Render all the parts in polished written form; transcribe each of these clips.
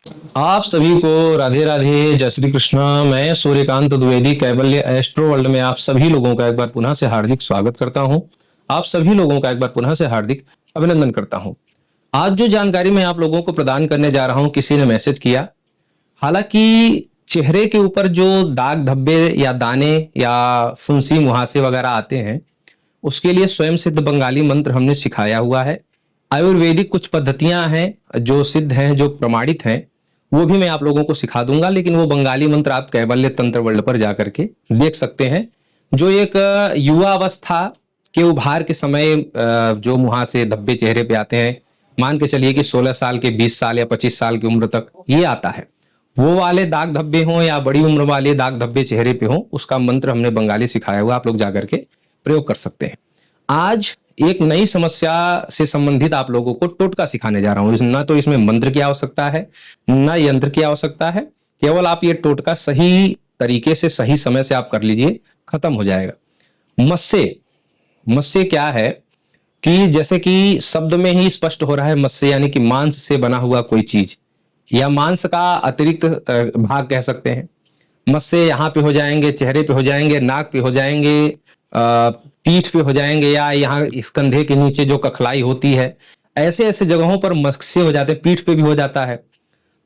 आप सभी को राधे राधे, जय श्री कृष्ण। मैं सूर्यकांत द्विवेदी कैवल्य एस्ट्रो वर्ल्ड में आप सभी लोगों का एक बार पुनः से हार्दिक स्वागत करता हूं। आप सभी लोगों का एक बार पुनः से हार्दिक अभिनंदन करता हूं। आज जो जानकारी मैं आप लोगों को प्रदान करने जा रहा हूं, किसी ने मैसेज किया। हालांकि चेहरे के ऊपर जो दाग धब्बे या दाने या फुंसी मुहासे वगैरह आते हैं, उसके लिए स्वयं सिद्ध बंगाली मंत्र हमने सिखाया हुआ है। आयुर्वेदिक कुछ पद्धतियां हैं जो सिद्ध हैं, जो प्रमाणित हैं, वो भी मैं आप लोगों को सिखा दूंगा। लेकिन वो बंगाली मंत्र आप कैवल्य तंत्र वर्ल्ड पर जाकर के देख सकते हैं। जो एक युवा अवस्था के उभार के समय जो मुहासे धब्बे चेहरे पे आते हैं, मान के चलिए कि 16 साल के, 20 साल या 25 साल की उम्र तक ये आता है, वो वाले दाग धब्बे हों या बड़ी उम्र वाले दाग धब्बे चेहरे पे हों, उसका मंत्र हमने बंगाली सिखाया हुआ, आप लोग जाकर के प्रयोग कर सकते हैं। आज एक नई समस्या से संबंधित आप लोगों को टोटका सिखाने जा रहा हूं। ना तो इसमें मंत्र की आवश्यकता है, ना यंत्र की आवश्यकता है। केवल आप ये टोटका सही तरीके से, सही समय से आप कर लीजिए, खत्म हो जाएगा। मस्से, मस्से क्या है कि जैसे कि शब्द में ही स्पष्ट हो रहा है, मस्से यानी कि मांस से बना हुआ कोई चीज या मांस का अतिरिक्त भाग कह सकते हैं। मस्से यहाँ पे हो जाएंगे, चेहरे पे हो जाएंगे, नाक पे हो जाएंगे, पीठ पे हो जाएंगे, या यहाँ इस कंधे के नीचे जो कखलाई होती है, ऐसे ऐसे जगहों पर मस्से हो जाते हैं। पीठ पे भी हो जाता है।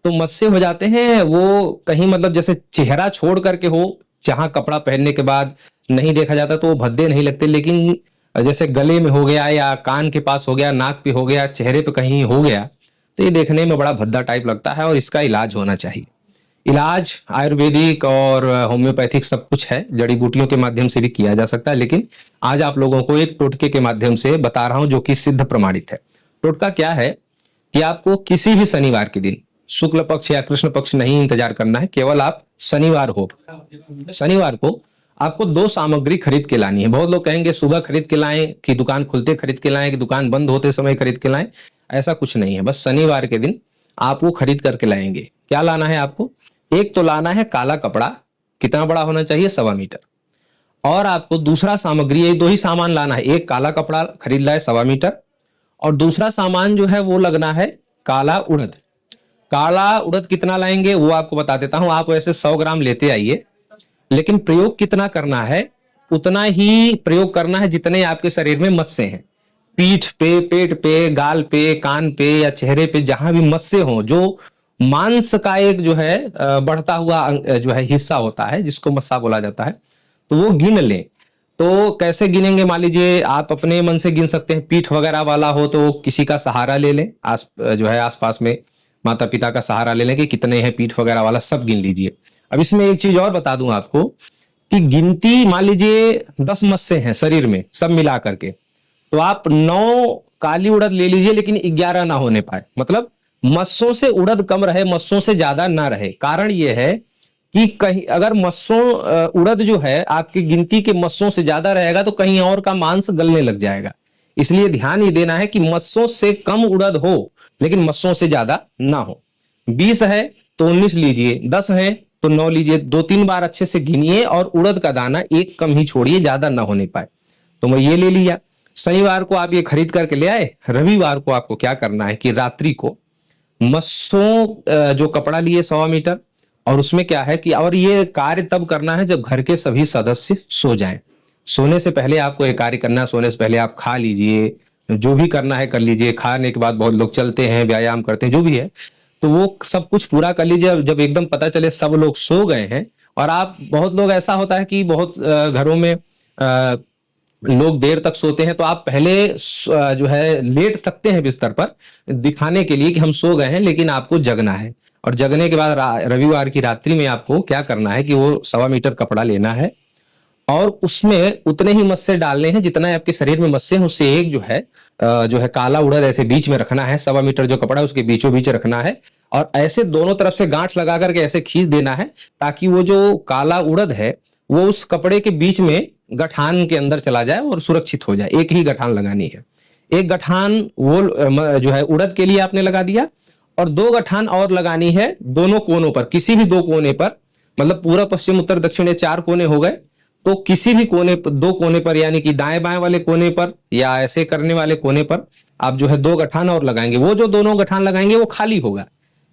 तो मस्से हो जाते हैं वो कहीं, मतलब जैसे चेहरा छोड़ करके हो, जहां कपड़ा पहनने के बाद नहीं देखा जाता तो वो भद्दे नहीं लगते। लेकिन जैसे गले में हो गया या कान के पास हो गया, नाक पे हो गया, चेहरे पे कहीं हो गया, तो ये देखने में बड़ा भद्दा टाइप लगता है और इसका इलाज होना चाहिए। इलाज आयुर्वेदिक और होम्योपैथिक सब कुछ है, जड़ी बूटियों के माध्यम से भी किया जा सकता है। लेकिन आज आप लोगों को एक टोटके के माध्यम से बता रहा हूं जो कि सिद्ध प्रमाणित है। टोटका क्या है कि आपको किसी भी शनिवार के दिन, शुक्ल पक्ष या कृष्ण पक्ष नहीं इंतजार करना है, केवल आप शनिवार को आपको दो सामग्री खरीद के लानी है। बहुत लोग कहेंगे सुबह खरीद के लाएं कि दुकान खुलते खरीद के लाएं कि दुकान बंद होते समय खरीद के लाएं। ऐसा कुछ नहीं है, बस शनिवार के दिन आप वो खरीद करके लाएंगे। क्या लाना है आपको? एक तो लाना है काला कपड़ा, कितना बड़ा होना चाहिए? 1.25 मीटर। और आपको दूसरा सामग्री, ये दो ही सामान लाना है। एक काला कपड़ा खरीद लाए 1.25 मीटर, और दूसरा सामान जो है वो लगना है काला उड़द। काला उड़द कितना लाएंगे वो आपको बता देता हूं। आप वैसे 100 ग्राम लेते आइए, लेकिन प्रयोग कितना करना है उतना ही प्रयोग करना है जितने आपके शरीर में मस्से हैं। पीठ पे, पेट पे, गाल पे, कान पे या चेहरे पे जहां भी मस्से हो, जो मांस का एक जो है बढ़ता हुआ जो है हिस्सा होता है, जिसको मस्सा बोला जाता है, तो वो गिन लें। तो कैसे गिनेंगे? मान लीजिए आप अपने मन से गिन सकते हैं। पीठ वगैरह वाला हो तो किसी का सहारा ले लें, जो है आसपास में माता पिता का सहारा ले लें कि कितने हैं पीठ वगैरह वाला, सब गिन लीजिए। अब इसमें एक चीज और बता दूं आपको कि गिनती, मान लीजिए 10 मस्से हैं शरीर में सब मिला करके, तो आप 9 काली उड़द ले लीजिए, लेकिन 11 ना होने पाए। मतलब मस्सों से उड़द कम रहे, मस्सों से ज्यादा ना रहे। कारण यह है कि कहीं अगर मस्सों उड़द जो है आपकी गिनती के मस्सों से ज्यादा रहेगा तो कहीं और का मांस गलने लग जाएगा। इसलिए ध्यान ये देना है कि मस्सों से कम उड़द हो, लेकिन मस्सों से ज्यादा ना हो। 20 है तो 19 लीजिए, 10 है तो 9 लीजिए। 2-3 बार अच्छे से गिनिए और उड़द का दाना एक कम ही छोड़िए, ज्यादा ना होने पाए। तो मैं ये ले लिया। शनिवार को आप ये खरीद करके ले आए। रविवार को आपको क्या करना है कि रात्रि को मस्सों जो कपड़ा लिए 1.25 मीटर, और उसमें क्या है कि, और ये कार्य तब करना है जब घर के सभी सदस्य सो जाएं। सोने से पहले आपको ये कार्य करना है। सोने से पहले आप खा लीजिए, जो भी करना है कर लीजिए। खाने के बाद बहुत लोग चलते हैं, व्यायाम करते हैं, जो भी है, तो वो सब कुछ पूरा कर लीजिए। जब एकदम पता चले सब लोग सो गए हैं, और आप, बहुत लोग ऐसा होता है कि बहुत घरों में लोग देर तक सोते हैं, तो आप पहले जो है लेट सकते हैं बिस्तर पर, दिखाने के लिए कि हम सो गए हैं, लेकिन आपको जगना है। और जगने के बाद रविवार की रात्रि में आपको क्या करना है कि वो 1.25 मीटर कपड़ा लेना है, और उसमें उतने ही मस्से डालने हैं जितना आपके शरीर में मस्से हैं। उससे एक जो है काला उड़द ऐसे बीच में रखना है। 1.25 मीटर जो कपड़ा है उसके बीचों बीच रखना है, और ऐसे दोनों तरफ से गांठ लगा करके ऐसे खींच देना है, ताकि वो जो काला उड़द है वो उस कपड़े के बीच में गठान के अंदर चला जाए और सुरक्षित हो जाए। एक ही गठान लगानी है। एक गठान वो जो है उड़द के लिए आपने लगा दिया, और 2 गठान और लगानी है दोनों कोनों पर, किसी भी 2 कोने पर। मतलब पूरा, पश्चिम, उत्तर, दक्षिण, ये 4 कोने हो गए, तो किसी भी कोने पर, 2 कोने पर, यानी कि दाएं बाएं वाले कोने पर या ऐसे करने वाले कोने पर आप जो है 2 गठान और लगाएंगे। वो जो दोनों गठान लगाएंगे वो खाली होगा,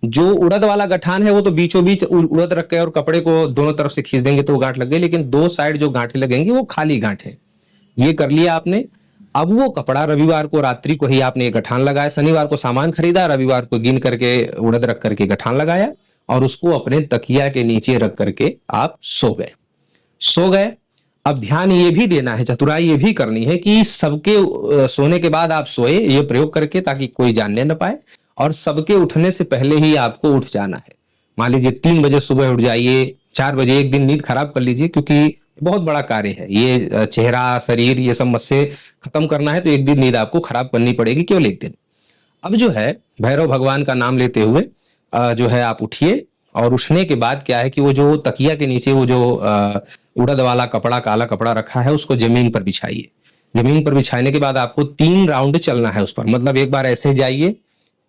जो उड़द वाला गठान है वो तो बीचों बीच उड़द रख के और कपड़े को दोनों तरफ से खींच देंगे तो वो गांठ लग गई, लेकिन दो साइड जो गांठें लगेंगी वो खाली गांठें। ये कर लिया आपने। अब वो कपड़ा रविवार को रात्रि को ही आपने गठान लगाया, शनिवार को सामान खरीदा, रविवार को गिन करके उड़द रख करके गठान लगाया और उसको अपने तकिया के नीचे रख करके आप सो गए। अब ध्यान ये भी देना है, चतुराई ये भी करनी है कि सबके सोने के बाद आप सोए ये प्रयोग करके, ताकि कोई जानने न पाए, और सबके उठने से पहले ही आपको उठ जाना है। मान लीजिए 3 बजे सुबह उठ जाइए, 4 बजे, एक दिन नींद खराब कर लीजिए, क्योंकि बहुत बड़ा कार्य है ये, चेहरा शरीर ये सब मत से खत्म करना है, तो एक दिन नींद आपको खराब करनी पड़ेगी, केवल एक दिन। अब जो है भैरव भगवान का नाम लेते हुए जो है आप उठिए, और उठने के बाद क्या है कि वो जो तकिया के नीचे वो जो उड़द वाला कपड़ा, काला कपड़ा रखा है, उसको जमीन पर बिछाइए। जमीन पर बिछाने के बाद आपको 3 राउंड चलना है उस पर, मतलब एक बार ऐसे जाइए,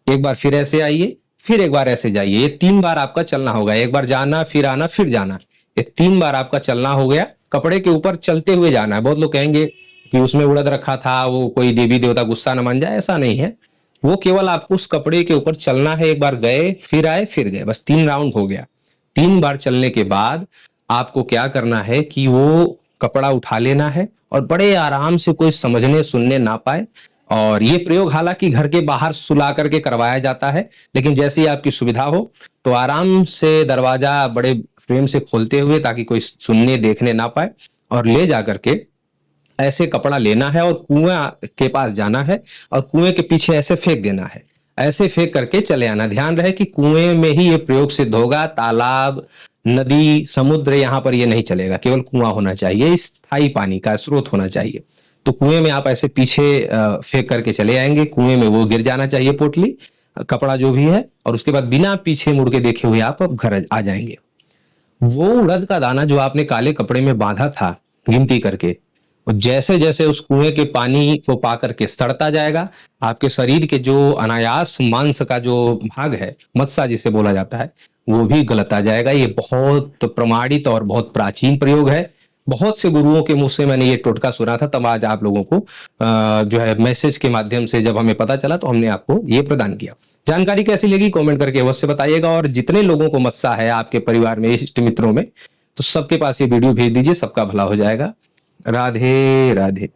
एक बार फिर ऐसे आइए, फिर एक बार ऐसे जाइए। ये 3 बार आपका चलना होगा, एक बार जाना फिर आना फिर जाना, ये 3 बार आपका चलना हो गया। कपड़े के ऊपर चलते हुए जाना है। बहुत लोग कहेंगे कि उसमें उड़द रखा था, वो कोई देवी देवता गुस्सा न मान जाए, ऐसा नहीं है। वो केवल आपको उस कपड़े के ऊपर चलना है, एक बार गए फिर आए फिर गए, बस 3 राउंड हो गया। 3 बार चलने के बाद आपको क्या करना है कि वो कपड़ा उठा लेना है और बड़े आराम से, कोई समझने सुनने ना पाए। और ये प्रयोग हालांकि घर के बाहर सुला करके करवाया जाता है, लेकिन जैसी आपकी सुविधा हो तो आराम से दरवाजा बड़े प्रेम से खोलते हुए, ताकि कोई सुनने देखने ना पाए, और ले जा करके ऐसे कपड़ा लेना है और कुएं के पास जाना है और कुएं के पीछे ऐसे फेंक देना है। ऐसे फेंक करके चले आना। ध्यान रहे कि कुएं में ही ये प्रयोग सिद्ध होगा, तालाब, नदी, समुद्र यहाँ पर ये नहीं चलेगा, केवल कुआं होना चाहिए, स्थायी पानी का स्रोत होना चाहिए। तो कुएं में आप ऐसे पीछे फेंक करके चले आएंगे, कुएं में वो गिर जाना चाहिए पोटली, कपड़ा जो भी है, और उसके बाद बिना पीछे मुड़ के देखे हुए आप अब घर आ जाएंगे। वो उड़द का दाना जो आपने काले कपड़े में बांधा था गिनती करके, और जैसे जैसे उस कुएं के पानी को पा करके सड़ता जाएगा, आपके शरीर के जो अनायास मांस का जो भाग है, मत्सा जिसे बोला जाता है, वो भी गलता जाएगा। ये बहुत प्रमाणित और बहुत प्राचीन प्रयोग है। बहुत से गुरुओं के मुंह से मैंने ये टोटका सुना था, तब आज आप लोगों को जो है मैसेज के माध्यम से जब हमें पता चला तो हमने आपको ये प्रदान किया। जानकारी कैसी लगी कमेंट करके अवश्य बताइएगा, और जितने लोगों को मस्सा है आपके परिवार में, इष्ट मित्रों में, तो सबके पास ये वीडियो भेज दीजिए, सबका भला हो जाएगा। राधे राधे।